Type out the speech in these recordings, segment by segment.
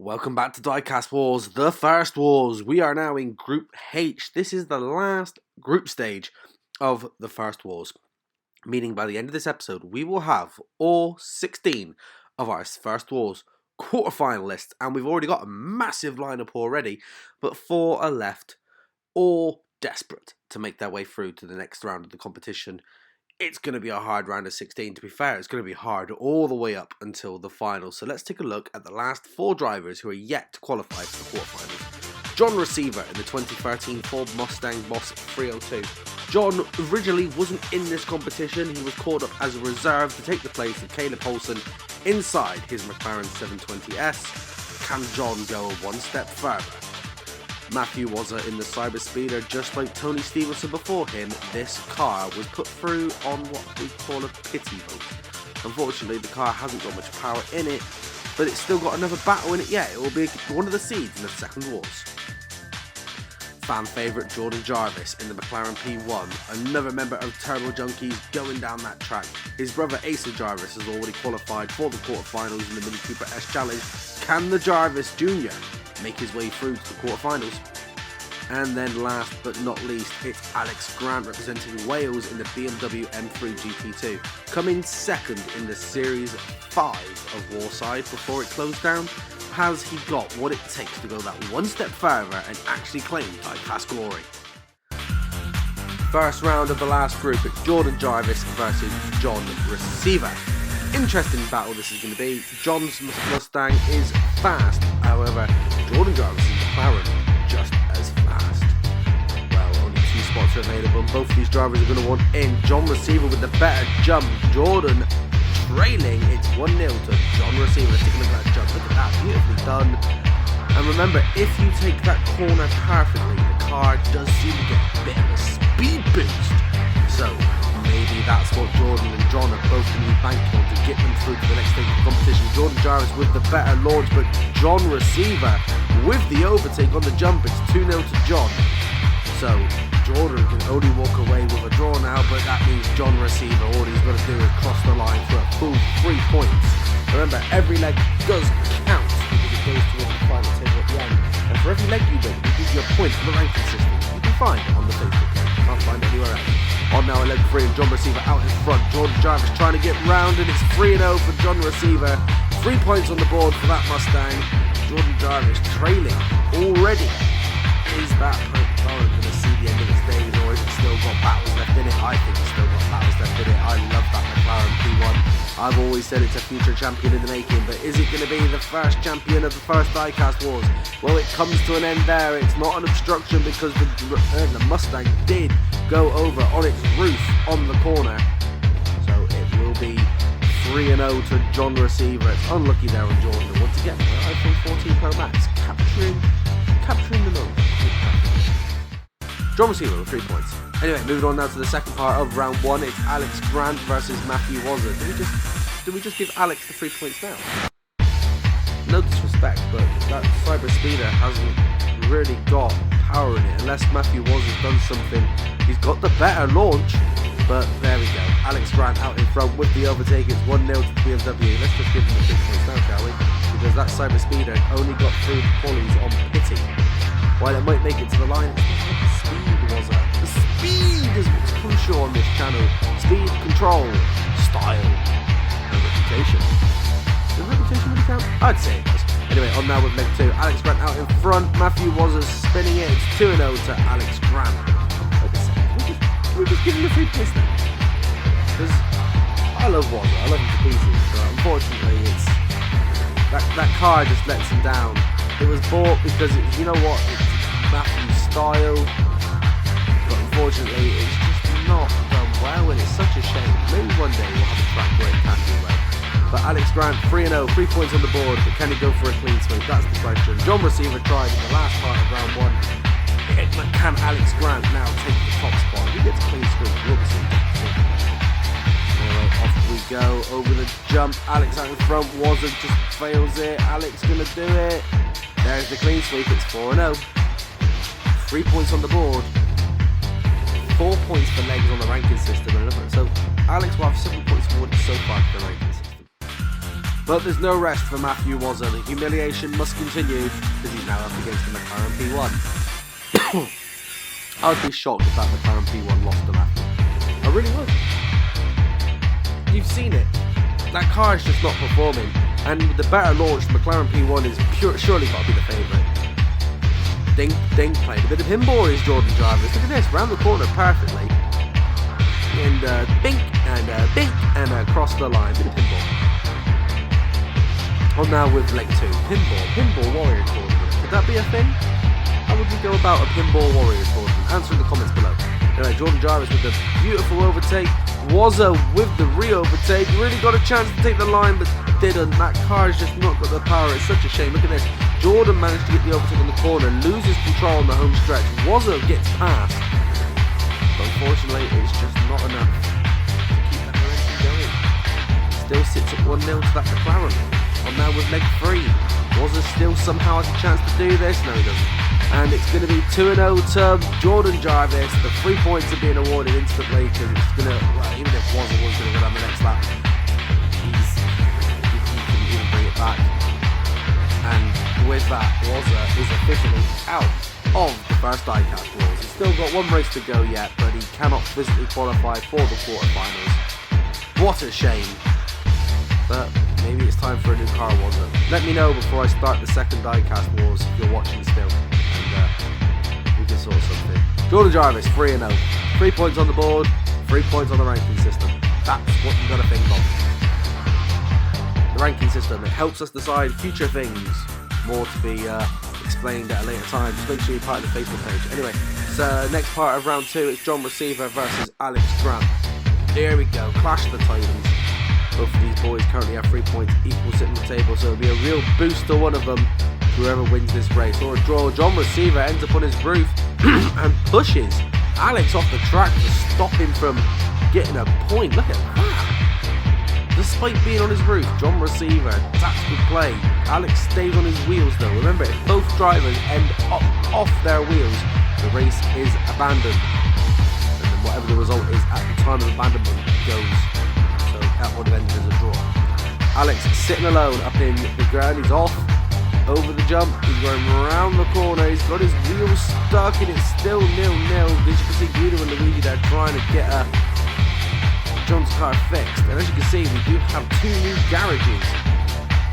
Welcome back to Diecast Wars, the first Wars. We are now in Group H. This is the last group stage of the first Wars, meaning by the end of this episode, we will have all 16 of our first Wars quarterfinalists, and we've already got a massive lineup already, but 4 are left, all desperate to make their way through to the next round of the competition. It's going to be a hard round of 16, to be fair. It's going to be hard all the way up until the final. So let's take a look at the last 4 drivers who are yet to qualify for the quarterfinals. John Receiver in the 2013 Ford Mustang Boss 302. John originally wasn't in this competition. He was called up as a reserve to take the place of Caleb Holson inside his McLaren 720S. Can John go one step further? Matthew was in the Cyber Speeder, just like Tony Stevenson before him. This car was put through on what we call a pity vote. Unfortunately, the car hasn't got much power in it, but it's still got another battle in it yet. It will be one of the seeds in the second Wars. Fan favourite Jordan Jarvis in the McLaren P1, another member of Turbo Junkies going down that track. His brother Asa Jarvis has already qualified for the quarterfinals in the Mini Cooper S Challenge. Can the Jarvis Jr. make his way through to the quarterfinals? And then last but not least, it's Alex Grant representing Wales in the BMW M3 GT2, coming second in the Series 5 of Warside before it closed down. Has he got what it takes to go that one step further and actually claim Diecast glory? First round of the last group, it's Jordan Jarvis versus John Receiver. Interesting battle this is going to be. John's Mustang is fast, however, Jordan Jarvis' McLaren just as fast. Well, only 2 spots are available, and both of these drivers are going to want in. John Receiver with the better jump. Jordan trailing. It's 1-0 to John Receiver. Let's take a look at that jump. Look at that, beautifully done. And remember, if you take that corner perfectly, the car does seem to get a bit of a speed boost. So maybe that's what Jordan and John are both going to be banking on to get them through to the next stage of the competition. Jordan Jarvis with the better launch, but John Receiver with the overtake on the jump. It's 2-0 to John. So Jordan can only walk away with a draw now, but that means John Receiver, all he's got to do is cross the line for a full 3 points. Remember, every leg does count because it goes towards the final table at the end. And for every leg you win, we give you a point on the ranking system. You can find it on the Facebook page. You can't find it anywhere else. On now leg 3 and John Receiver out in front. Jordan Jarvis trying to get round, and it's 3-0 for John Receiver. 3 points on the board for that Mustang. Jordan Jarvis trailing already. Is that McLaren going to see the end of its days, or is it still got battles left in it? I think it's still got battles left in it. I love that McLaren P1. I've always said it's a future champion in the making, but is it going to be the first champion of the first Diecast Wars? Well, it comes to an end there. It's not an obstruction because the Mustang did go over on its roof on the corner. So it will be 3-0 to John Receiver. It's unlucky there on Jordan. Once again, the iPhone 14 Pro Max capturing the moment. John Receiver with 3 points. Anyway, moving on now to the second part of round 1. It's Alex Grant versus Matthew Wazza. Do we just give Alex the 3 points now? No disrespect, but that Cyber Speeder hasn't really got power in it unless Matthew Wazza's done something. He's got the better launch, but there we go. Alex Grant out in front with the overtake. It's 1-0 to the BMW. Let's just give him the 3 points now, shall we? Because that Cyber Speeder only got through the qualies on pity. While it might make it to the line, it's not like the speed was it. The speed is what's crucial on this channel. Speed, control, style, and reputation. Does reputation really count? I'd say it does. Anyway, on now with leg 2. Alex Grant out in front. Matthew Wazza spinning it. It's 2-0 to Alex Grant. Like I said, we're just giving the 3 points now. Because I love Wazza. I love him to pieces. But unfortunately, it's that car just lets him down. It was bought because you know what, it's Matthew's style, but unfortunately it's just not done well, and it's such a shame. Maybe one day we'll have a track where it can do well. But Alex Grant 3-0, 3 points on the board, but can he go for a clean sweep? That's the question. John Receiver tried in the last part of round 1. But can Alex Grant now take the top spot? If he gets a clean sweep, we'll see. Anyway, off we go over the jump. Alex out in front, Wazza just fails it. Alex gonna do it. There's the clean sweep, it's 4-0. 3 points on the board. 4 points for legs on the ranking system. So Alex will have 7 points forward so far for the ranking system. But there's no rest for Matthew Wazza. The humiliation must continue because he's now up against the McLaren P1. I would be shocked if that McLaren P1 lost to Matthew. I really would. You've seen it. That car is just not performing. And with the better launch, the McLaren P1 is surely got to be the favourite. Dink played a bit of pinball is Jordan Jarvis. Look at this, round the corner perfectly. And bink and across the line. Bit of pinball. On now with leg 2. Pinball Warrior Tournament. Could that be a thing? How would we go about a Pinball Warrior Tournament? Answer in the comments below. Anyway, Jordan Jarvis with the beautiful overtake. Wazza with the re-overtake. Really got a chance to take the line, but didn't. That car's just not got the power. It's such a shame. Look at this. Jordan managed to get the overtake on the corner, loses control on the home stretch. Wazza gets past. But unfortunately, it's just not enough to keep that momentum going. Still sits at 1-0 to that McLaren. On now with leg 3. Wazza still somehow has a chance to do this. No, he doesn't. And it's going to be 2-0 to Jordan Jarvis. The 3 points are being awarded instantly because it's going to, well, even if Wazza was going to go down the next lap, he couldn't even bring it back. And with that, Wazza is officially out of the first Diecast Wars. He's still got one race to go yet, but he cannot physically qualify for the quarterfinals. What a shame. But maybe it's time for a new car, Wazza. Let me know before I start the second Diecast Wars if you're watching still. We can sort something. Jordan Jarvis, 3-0. 3 points on the board, 3 points on the ranking system. That's what you've got to think of. The ranking system, it helps us decide future things. More to be explained at a later time. Just make sure you're part of the Facebook page. Anyway, so next part of round 2, it's John Receiver versus Alex Grant. Here we go, clash of the Titans. Both of these boys currently have 3 points equal sitting on the table, so it'll be a real boost to one of them. Whoever wins this race, or a draw. John Receiver ends up on his roof and pushes Alex off the track to stop him from getting a point. Look at that. Despite being on his roof, John Receiver, tactical play. Alex stays on his wheels though. Remember, if both drivers end up off their wheels, the race is abandoned. And then whatever the result is at the time of abandonment goes. So that would have ended as a draw. Alex sitting alone up in the ground. He's off. Over the jump, he's going round the corner, he's got his wheels stuck and it's still 0-0. As you can see, Guido and Luigi there trying to get John's car fixed. And as you can see, we do have 2 new garages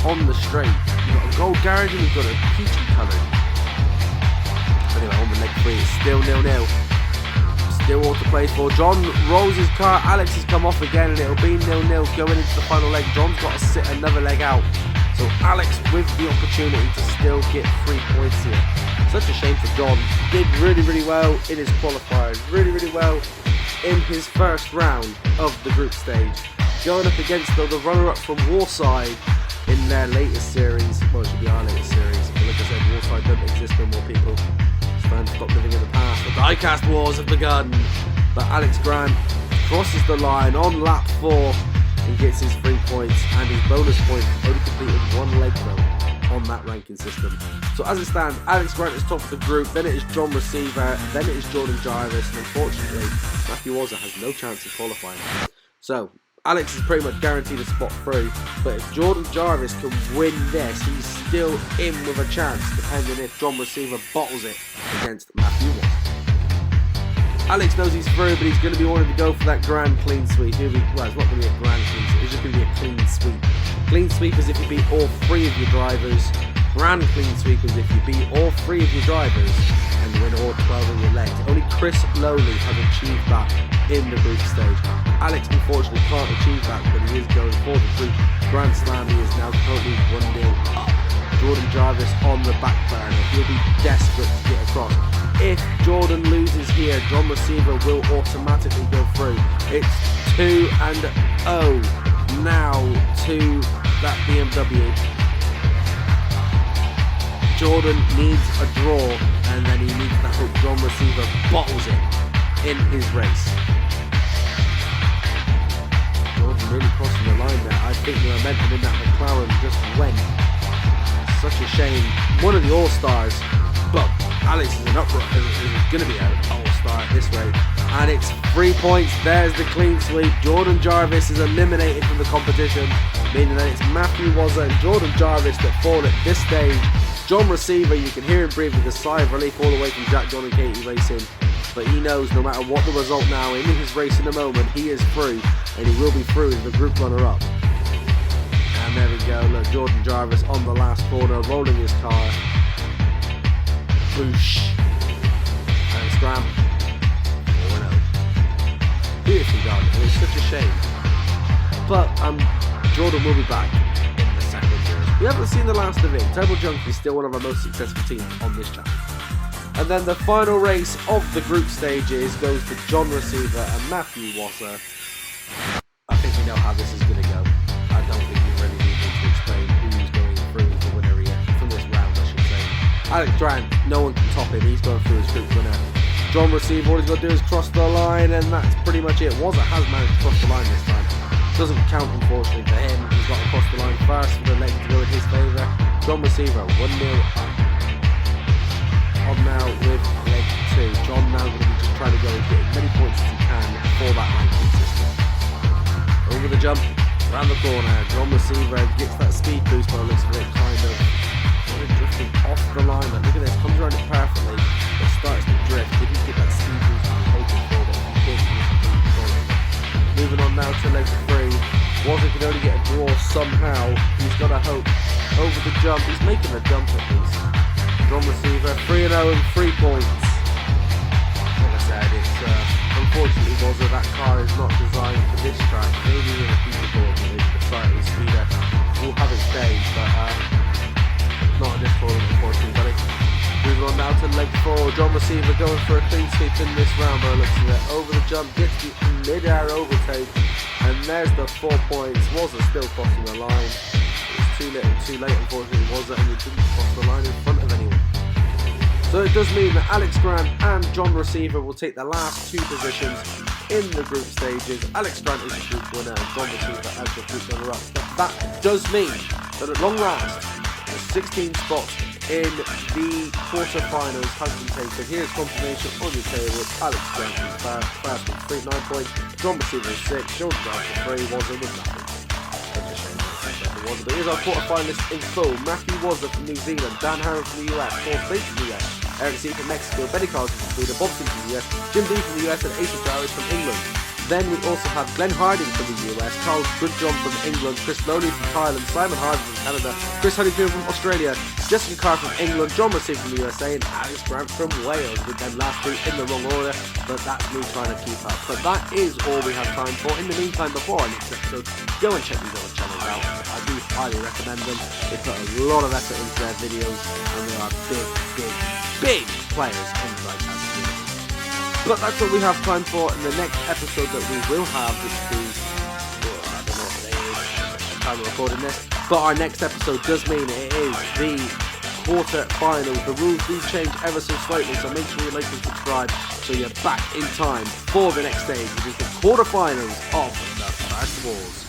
on the straight. We've got a gold garage and we've got a peachy coloured. Anyway, on the leg 3, it's still 0-0. Still all to play for. John rolls his car, Alex has come off again and it'll be 0-0 going into the final leg. John's got to sit another leg out. So Alex with the opportunity to still get 3 points here. Such a shame for John. He did really well in his qualifiers. Really well in his first round of the group stage. Going up against the runner-up from Warside in their latest series. Well, it should be our latest series. But like I said, Warside don't exist no more, people. It's time to stop living in the past. The Diecast Wars have begun. But Alex Grant crosses the line on lap 4. And gets his 3 points and his bonus point, only completed 1 leg though on that ranking system. So as it stands, Alex Grant is top of the group, then it is John Receiver, then it is Jordan Jarvis, and unfortunately Matthew Wazza has no chance of qualifying. So Alex is pretty much guaranteed a spot through, but if Jordan Jarvis can win this, he's still in with a chance, depending if John Receiver bottles it against Matthew Wazza. Alex knows he's through, but he's going to be wanting to go for that grand clean sweep. Well, it's not going to be a grand clean sweep, it's just going to be a clean sweep. Clean sweep is if you beat all 3 of your drivers. Grand clean sweep is if you beat all 3 of your drivers and you win all 12 of your legs. Only Chris Lowley has achieved that in the group stage. Alex unfortunately can't achieve that, but he is going for the group Grand Slam. He is now currently 1-0 up. Jordan Jarvis on the back burner. He'll be desperate to get across. If Jordan loses here, John Receiver will automatically go through. It's 2-0 now to that BMW. Jordan needs a draw, and then he needs to hope John Receiver bottles it in his race. Jordan really crossing the line there. I think the momentum in that McLaren just went. Such a shame. One of the All-Stars, but Alex is an upright, is going to be an all-star at this rate. And it's 3 points. There's the clean sweep. Jordan Jarvis is eliminated from the competition. meaning that it's Matthew Wazza and Jordan Jarvis that fall at this stage. John Receiver, you can hear him breathing a sigh of relief all the way from Jack, John and Katie Racing, but he knows no matter what the result now in his race in a moment, he is through, and he will be through as the group runner-up. And there we go, look, Jordan Jarvis on the last corner, rolling his car. Boosh. And scram. 4-0. Beautifully done, and it's such a shame. But Jordan will be back in the second year. We haven't seen the last of him. Turbo Junkie is still one of our most successful teams on this channel. And then the final race of the group stages goes to John Receiver and Matthew Wazza. I think we know how this is going to go. I don't think we really need to explain who's going through the winner here from this round, I should say. Alex Grant, no one can top him. He's going through his group winner. John Receiver, all he's got to do is cross the line, and that's pretty much it. Wazza has managed to cross the line this time. Doesn't count, unfortunately, for him. He's got to cross the line first for the leg to go in his favour. John Receiver, 1-0 up. On now with leg 2. John now going to be just trying to go and get as many points as he can for that ranking system. Over the jump, round the corner. John Receiver gets that speed boost by the looks of it, kind of drifting off the line. But look at this, comes around it perfectly, but starts to drift. Did he get that speed boost he was hoping for? But he did. Moving on now to leg 3. Wazza can only get a draw somehow. He's got to hope. Over the jump, he's making a jump at least. John Receiver, 3-0 and 3 points. Like I said, it's unfortunately Wazza, that car is not designed for this track. Maybe in a future board, maybe the slightly speeder will have its day, but not in this tournament, unfortunately, buddy. Moving on now to leg 4. John Receiver going for a clean sweep in this round by the looks of it. Over the jump, gets the mid-air overtake, and there's the 4 points. Wazza still crossing the line. It's too little, too late, unfortunately, Wazza, and he didn't cross the line in front of anyone. So it does mean that Alex Grant and John Receiver will take the last 2 positions in the group stages. Alex Grant is the group winner and John Receiver as the group runner-up. But that does mean that at long last, the 16 spots in the quarter-finals has been taken. Here's confirmation on your table with Alex Grant is first with 9 points, John Receiver is 6, Jordan Jarvis 3, Wazza with nothing. But here's our quarter-finalists in full. Matthew Wazza from New Zealand, Dan Harron from the US, Paul Spade from the US, Eric C from Mexico, Benny Carlson from Sweden, Bob Sim from the US, Jim D from the US, and Aisha Jarvis from England. Then we also have Glenn Harding from the US, Charles Goodjohn from England, Chris Loney from Thailand, Simon Harvey from Canada, Chris Honeyfield from Australia, Jessica Carr from England, John Receiver from the USA, and Alex Grant from Wales, with them last 2 in the wrong order, but that's me trying to keep up. But that is all we have time for. In the meantime, before our next episode, go and check these other channels out. I do highly recommend them. They put a lot of effort into their videos, and they are big players in the Diecast community. But that's what we have time for in the next episode that we will have, which is, I don't know what day it is, time of recording this, but our next episode does mean it is the quarter-finals. The rules do change ever so slightly, so make sure you like and subscribe so you're back in time for the next stage, which is the quarter-finals of the Fast Wars.